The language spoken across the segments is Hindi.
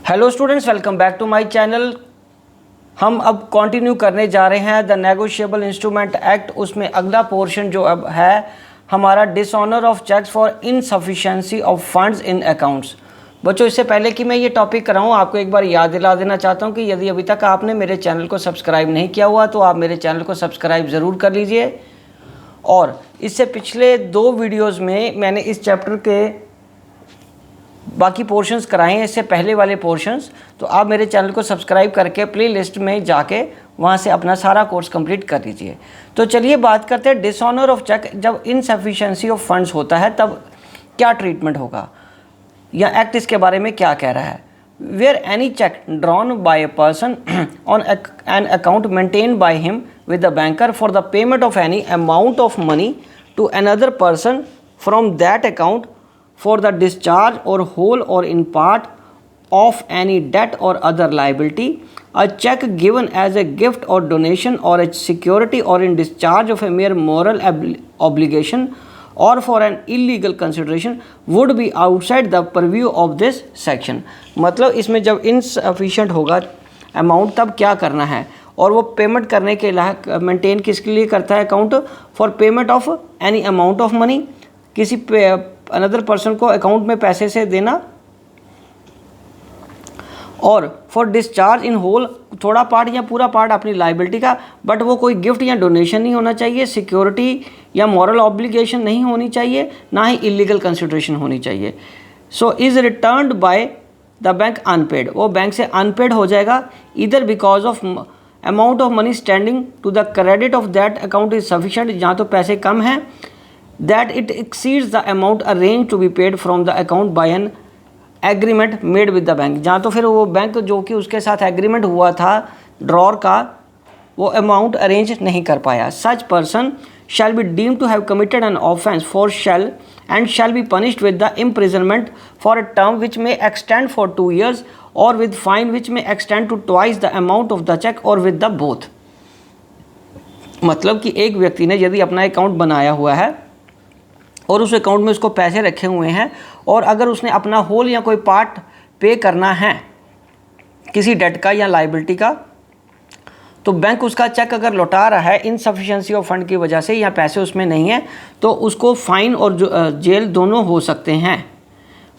Hello students, welcome back to my channel. हम अब कंटिन्यू करने जा रहे हैं द नेगोशिएबल इंस्ट्रूमेंट एक्ट। उसमें अगला पोर्शन जो अब है हमारा dishonour of cheques for insufficiency of funds in accounts. बच्चों, इससे पहले कि मैं ये टॉपिक कराऊँ, आपको एक बार याद दिला देना चाहता हूँ कि यदि अभी तक आपने मेरे चैनल को सब्सक्राइब नहीं किया हुआ तो आप मेरे चैनल को सब्सक्राइब ज़रूर कर लीजिए। और इससे पिछले 2 वीडियोज़ में मैंने इस चैप्टर के बाकी पोर्शंस कराए हैं, इससे पहले वाले पोर्शंस। तो आप मेरे चैनल को सब्सक्राइब करके प्लेलिस्ट में जाके वहाँ से अपना सारा कोर्स कंप्लीट कर लीजिए। तो चलिए बात करते हैं डिसऑनर ऑफ चेक। जब इनसफिशिएंसी ऑफ फंड्स होता है तब क्या ट्रीटमेंट होगा या एक्ट इसके बारे में क्या कह रहा है। Where any cheque drawn by a person on an account maintain by him with the banker for the payment of any amount of money to another person from that account for the discharge or whole or in part of any debt or other liability, a check given as a gift or donation or a security or in discharge of a mere moral obligation or for an illegal consideration would be outside the purview of this section। मतलब इसमें जब insufficient होगा अमाउंट तब क्या करना है, और वो पेमेंट करने के लायक मेंटेन किसके लिए करता है account, for payment of any amount of money, किसी अनदर पर्सन को अकाउंट में पैसे से देना, और फॉर डिस्चार्ज इन होल, थोड़ा पार्ट या पूरा पार्ट अपनी लाइबिलिटी का, बट वो कोई गिफ्ट या डोनेशन नहीं होना चाहिए, सिक्योरिटी या मॉरल ऑब्लिगेशन नहीं होनी चाहिए, ना ही इलीगल कंसिडरेशन होनी चाहिए। So is returned by the bank unpaid, वो बैंक से अनपेड हो जाएगा इधर because of amount of money standing to the credit of that account is sufficient, जहाँ तो पैसे कम हैं, that it exceeds the amount arranged to be paid from the account by an agreement made with the bank, जहाँ तो फिर वो बैंक जो कि उसके साथ एग्रीमेंट हुआ था ड्रॉर का, वो अमाउंट अरेंज नहीं कर पाया। Such person shall be deemed to have committed an offence for shall be punished with the imprisonment for a term which may extend for 2 years or with fine which may extend to twice the amount of the check or with the both। मतलब कि एक व्यक्ति ने यदि अपना अकाउंट बनाया हुआ है और उस अकाउंट में उसको पैसे रखे हुए हैं, और अगर उसने अपना होल या कोई पार्ट पे करना है किसी डेट का या लाइबिलिटी का, तो बैंक उसका चेक अगर लौटा रहा है इनसफिशिएंसी ऑफ फंड की वजह से या पैसे उसमें नहीं है, तो उसको फाइन और जेल दोनों हो सकते हैं।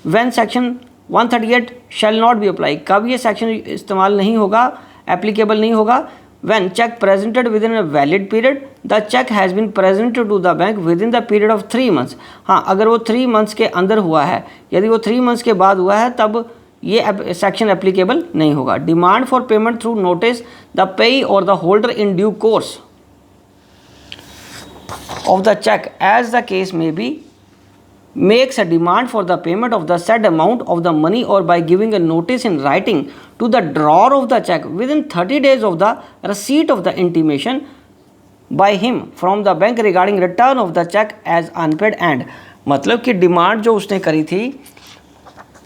When section 138 shall not be apply, कब ये सेक्शन इस्तेमाल नहीं होगा, एप्लीकेबल नहीं होगा, when check presented within a valid period, the check has been presented to the bank within the period of 3 months। हाँ, अगर वो 3 मंथ्स के अंदर हुआ है, यदि वो 3 मंथ्स के बाद हुआ है तब ये सेक्शन एप्लीकेबल नहीं होगा। Demand for payment through notice the payee और the holder in due course of the check as the case may be makes a demand for the payment of the said amount of the money or by giving a notice in writing to the drawer of the check within 30 days of the receipt of the intimation by him from the bank regarding return of the check as unpaid and। मतलब कि डिमांड जो उसने करी थी,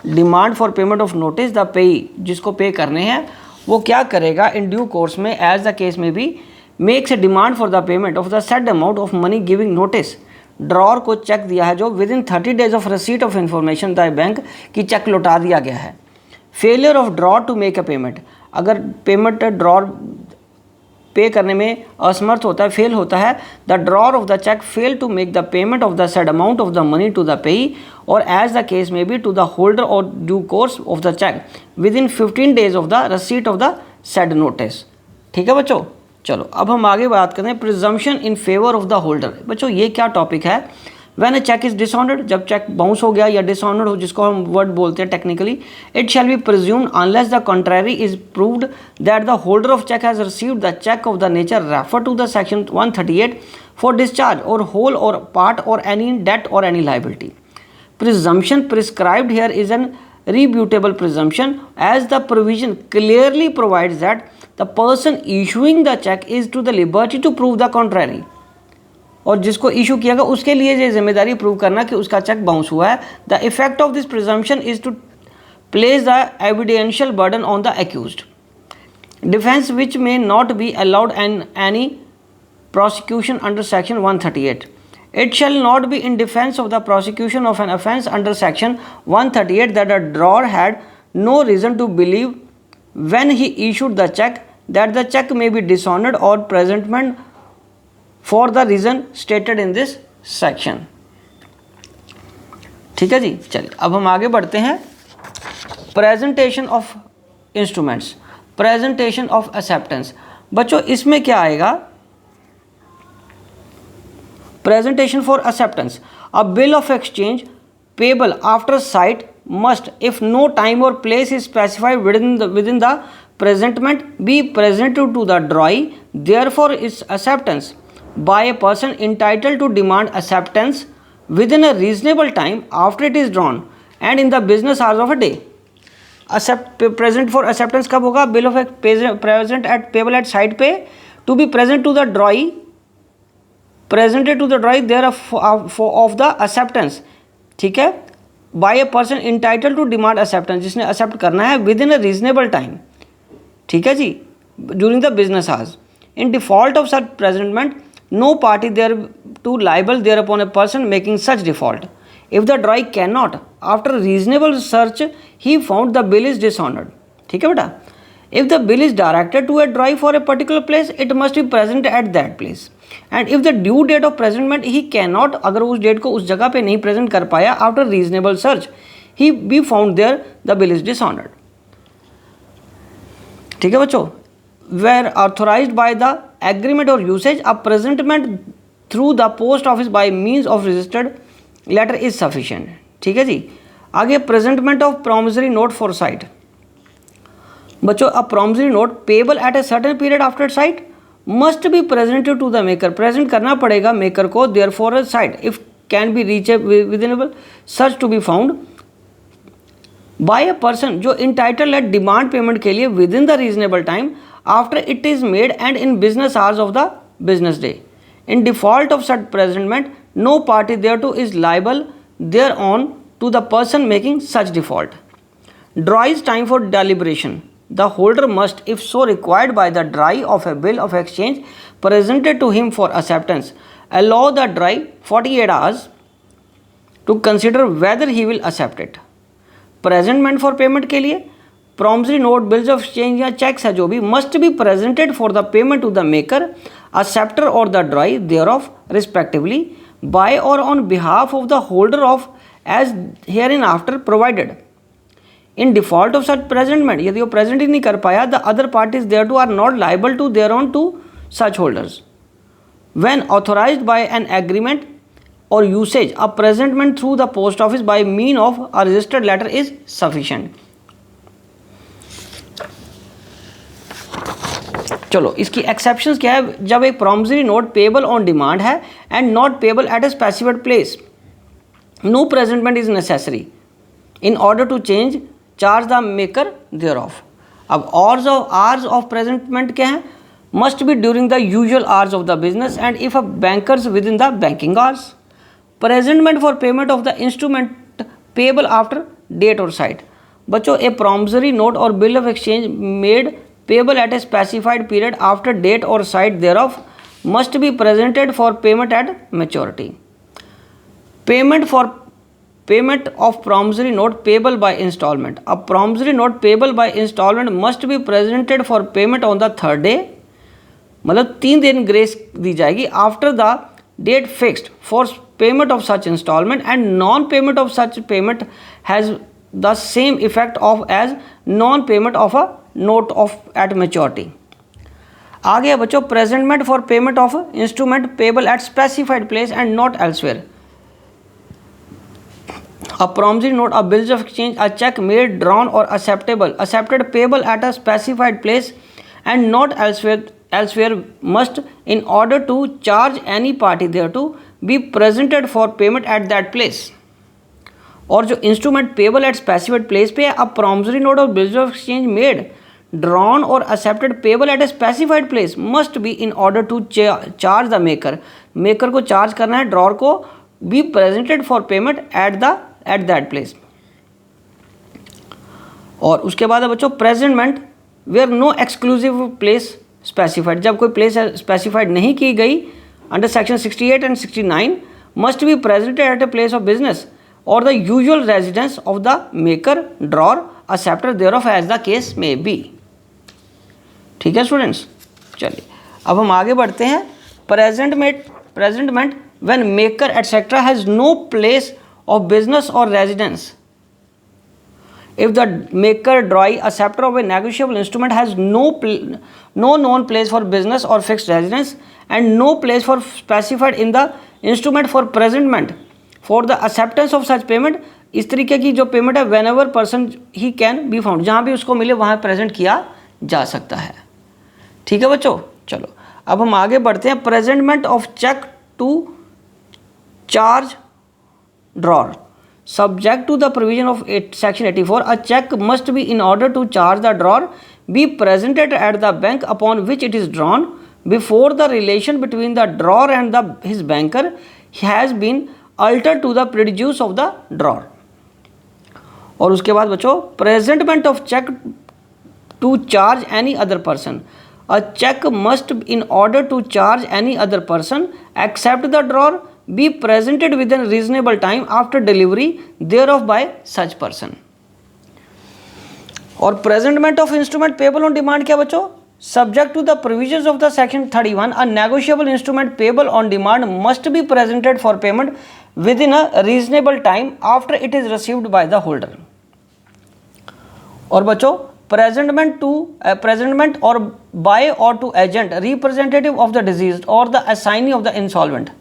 demand for payment of notice the payee, जिसको पे करने हैं, वो क्या करेगा इन ड्यू कोर्स में एज द केस में भी makes a demand for the payment of the said amount of money giving notice. Drawer को चेक दिया है जो within 30 days of receipt of information the bank की चेक लौटा दिया गया है। फेलियर ऑफ ड्रॉर टू मेक अ पेमेंट, अगर पेमेंट ड्रॉर पे करने में असमर्थ होता है, फेल होता है, the drawer of the cheque fail to make the payment of the said amount of the money to the payee or as the case में be to the holder or due course of the cheque within 15 days of the receipt of the said notice. ठीक है बच्चों, चलो अब हम आगे बात करते हैं presumption in favour of the holder. बच्चों ये क्या टॉपिक है। When a cheque is dishonoured, जब चेक बाउंस हो गया या डिसऑनर्ड हो, जिसको हम वर्ड बोलते हैं technically, it shall be presumed unless the contrary is proved that the holder of cheque has received the cheque of the nature refer to the section 138 for discharge or whole or part or any debt or any liability. Presumption prescribed here is an rebutable presumption as the provision clearly provides that the person issuing the check is to the liberty to prove the contrary। और जिसको इशू किया गया उसके लिए ये जिम्मेदारी प्रूव करना कि उसका चेक बाउंस हुआ है। The effect of this presumption is to place the evidential burden on the accused, defence which may not be allowed an any prosecution under section 138। It shall not be in defense of the prosecution of an offence under section 138 that a drawer had no reason to believe when he issued the check that the check may be dishonored or presentment for the reason stated in this section। ठीक है जी। चलिए अब हम आगे बढ़ते हैं। Presentation of instruments, presentation of acceptance. बच्चों इसमें क्या आएगा? Presentation for acceptance, a bill of exchange payable after site must, if no time or place is specified within the presentment, be presented to the drawee. Therefore, its acceptance by a person entitled to demand acceptance within a reasonable time after it is drawn and in the business hours of a day. Present for acceptance कब होगा? Bill of present at payable at site पे to be present to the drawee, presented to the drawee there of the acceptance। ठीक है, by a person entitled to demand acceptance, जिसने एक्सेप्ट करना है within a reasonable time. ठीक है जी, during the business hours. In default of such presentment no party thereto liable thereupon a person making such default. If the drawee cannot after reasonable search he found the bill is dishonoured. ठीक है बेटा, if the bill is directed to a drawee for a particular place it must be present at that place and if the due date of presentment he can not, अगर उस डेट को उस जगह पे नहीं प्रेजेंट कर पाया after reasonable search he be found there the bill is dishonoured. ठीक है बच्चों, where authorised by the agreement और usage a presentment through the post office by means of registered letter is sufficient. ठीक है जी। आगे presentment of promissory note for sight. बच्चों a promissory note payable at a certain period after sight must be presented to the maker, present करना पड़ेगा मेकर को there for a sight if can be reach विदिनेबल search to be found by a person जो इंटाइटल है डिमांड पेमेंट के लिए within the reasonable time after it is made and in business hours of the business day. In default of such presentment no party thereto is liable thereon to the person making such default. Drawee's time for deliberation, the holder must, if so required by the drawee of a bill of exchange presented to him for acceptance, allow the drawee 48 hours to consider whether he will accept it। presentment for payment के लिए promissory note, bills of exchange या checks है जो भी must be presented for the payment to the maker, acceptor or the drawee thereof respectively by or on behalf of the holder of as hereinafter provided। In default of such presentment, यदि वो प्रेजेंट ही नहीं कर पाया the other parties thereto are not liable to thereon to such holders. When authorised by an agreement और usage a presentment through the post office by mean of a registered letter is sufficient. चलो इसकी एक्सेप्शंस क्या है? जब एक promissory note payable on demand है and not payable at a specified place, no presentment is necessary in order to change charge the maker thereof. अब आवर्स ऑफ प्रेजेंटमेंट क्या है? Must be during the usual hours of the business and if a bankers within the banking hours. Presentment for payment of the instrument payable after date or sight. बच्चों a promissory note or bill of exchange made payable at a specified period after date or sight thereof must be presented for payment eight maturity. Payment of promissory note payable by installment. A promissory note payable by installment must be presented for payment on the third day, मतलब 3 दिन ग्रेस दी जाएगी after the date fixed for payment of such instalment and non payment of such payment has the same effect of as non payment of a note of at maturity. आगे बच्चों presentment for payment of instrument payable at specified place and not elsewhere. A promissory note, a bills of exchange, a check made, drawn or accepted payable at a specified place and not elsewhere must, in order to charge any party thereto, be presented for payment at that place। और जो instrument payable at specified place पे है, अब promissory note or bills of exchange made, drawn or accepted payable at a specified place must be in order to charge the maker को चार्ज करना है, ड्रॉर को be presented for payment at that place. और उसके बाद बच्चों presentment where no exclusive place specified, जब कोई प्लेस स्पेसिफाइड नहीं की गई under section 68 and 69 must be presented at a place of business or the usual residence of the maker, drawer, acceptor thereof as the case may be। ठीक है स्टूडेंट्स, चलिए अब हम आगे बढ़ते हैं। Presentment when maker etcetera has no place of business or residence. If the maker drawee acceptor of a negotiable instrument has no known place for business or fixed residence and no place for specified in the instrument for presentment for the acceptance of such payment, इस तरीके की जो पेमेंट है whenever person he can be found, जहाँ भी उसको मिले वहाँ प्रेजेंट किया जा सकता है। ठीक है बच्चों, चलो अब हम आगे बढ़ते हैं। Presentment of cheque to charge drawer. Subject to the provision of Section 84, a check must be, in order to charge the drawer, be presented at the bank upon which it is drawn before the relation between the drawer and his banker has been altered to the produce of the drawer। और उसके बाद बच्चों, presentment of check to charge any other person। A check must, in order to charge any other person except the drawer, be presented within reasonable time after delivery thereof by such person। और presentment of instrument payable on demand क्या बच्चों? Subject to the provisions of the section 31, a negotiable instrument payable on demand must be presented for payment within a reasonable time after it is received by the holder। और बच्चों, presentment or by or to agent representative of the deceased or the assignee of the insolvent।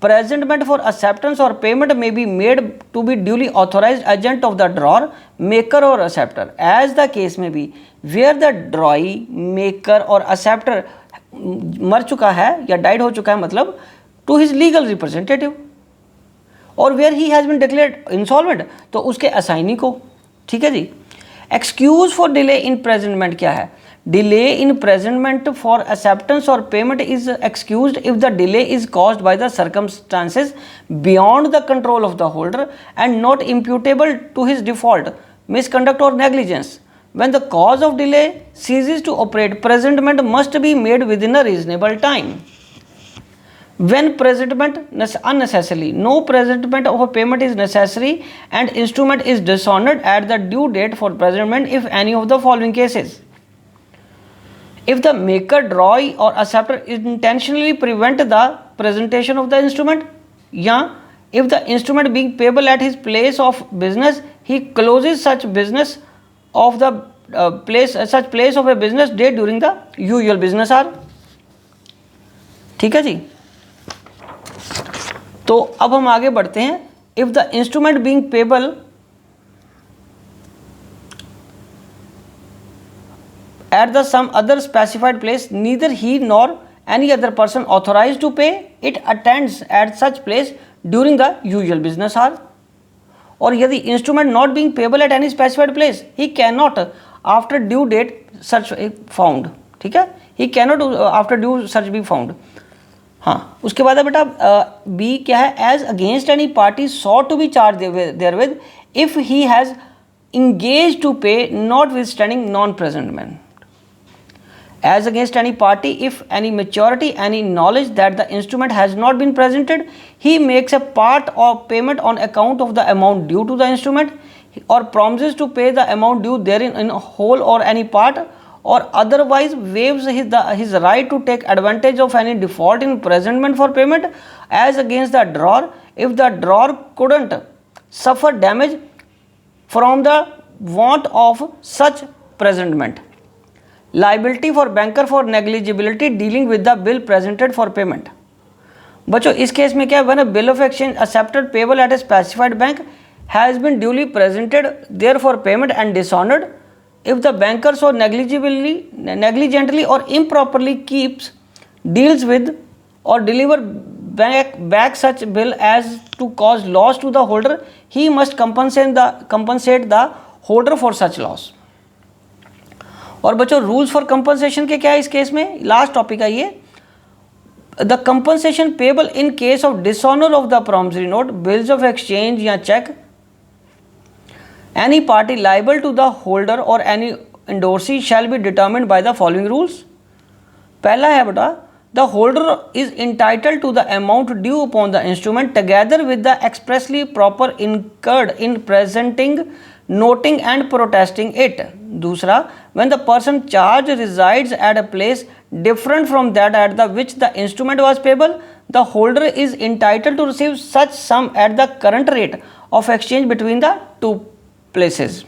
Presentment for acceptance or payment may be made to be duly authorized agent of the drawer, maker or acceptor, as the case may be, where the drawee, maker or acceptor मर चुका है या डाइड हो चुका है, मतलब to his legal representative, और where he has been declared insolvent तो उसके असाइनी को। ठीक है जी। Excuse for delay in presentment क्या है? Delay in presentment for acceptance or payment is excused if the delay is caused by the circumstances beyond the control of the holder and not imputable to his default, misconduct or negligence। When the cause of delay ceases to operate, presentment must be made within a reasonable time। When presentment unnecessarily, no presentment of a payment is necessary and instrument is dishonored at the due date for presentment if any of the following cases: if the maker, drawee or acceptor intentionally prevent the presentation of the instrument, या if the instrument being payable at his place of business, he closes such business of the place of a business day during the usual business hour। ठीक है जी। तो अब हम आगे बढ़ते हैं। if the instrument being payable at the some other specified place, neither he nor any other person authorized to pay it attends at such place during the usual business hour। और यदि instrument not being payable at any specified place, he cannot after due date such found। ठीक है, he cannot after due such be found। हाँ, उसके बाद है बेटा बी क्या है? As against any party sought to be charged therewith if he has engaged to pay notwithstanding non-presentment। As against any party, if any maturity, any knowledge that the instrument has not been presented, he makes a part of payment on account of the amount due to the instrument, or promises to pay the amount due therein in whole or any part, or otherwise waives his right to take advantage of any default in presentment for payment as against the drawer, if the drawer couldn't suffer damage from the want of such presentment। Liability for banker for negligibility dealing with the bill presented for payment। बच्चों इस केस में क्या है? when a bill of exchange accepted payable at a specified bank has been duly presented there for payment and dishonored, if the banker so negligently or improperly deals with or deliver back such bill as to cause loss to the holder, he must compensate the holder for such loss। और बच्चों रूल्स फॉर कंपनसेशन के क्या है इस केस में? लास्ट टॉपिक है ये। The compensation payable in case of dishonour of the promissory note, bills of exchange या cheque, any party liable to the holder or any indorsee shall be determined by the following rules. पहला है बेटा, the holder is entitled to the amount due upon the instrument together with the expressly proper incurred in presenting noting and protesting it. दूसरा, when the person charged resides at a place different from that at the which the instrument was payable, the holder is entitled to receive such sum at the current rate of exchange between the two places.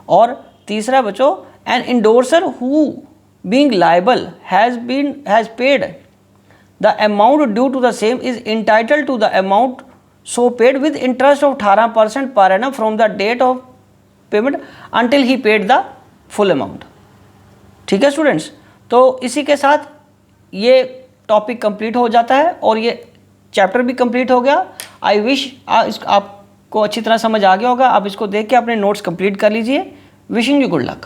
और तीसरा बच्चों, an endorser who being liable has paid the amount due to the same is entitled to the amount so paid with interest of 18% per annum from the date of payment until he paid the full amount. ठीक है स्टूडेंट्स, तो इसी के साथ ये टॉपिक कंप्लीट हो जाता है और ये चैप्टर भी कंप्लीट हो गया. आई विश आपको अच्छी तरह समझ आ गया होगा. आप इसको देख के अपने नोट्स कंप्लीट कर लीजिए. Wishing you good luck.